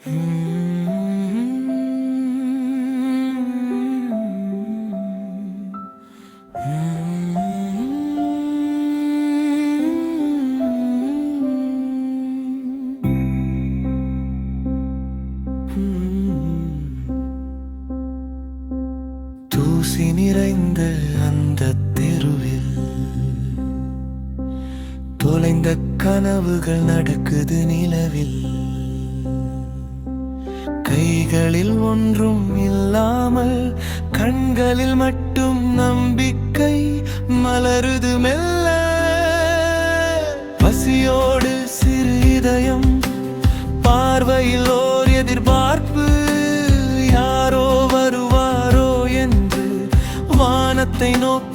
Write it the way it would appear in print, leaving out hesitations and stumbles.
தூசி நிறைந்த அந்த தெருவில் தொலைந்த கனவுகள் நடக்குது நிலவில். கைகளில் ஒன்றும் இல்லாமல் கண்களில் மட்டும் நம்பிக்கை மலருது மெல்ல. பசியோடு சிறு இதயம், பார்வையில் ஓர் எதிர்பார்ப்பு. யாரோ வருவாரோ என்று வானத்தை நோக்கி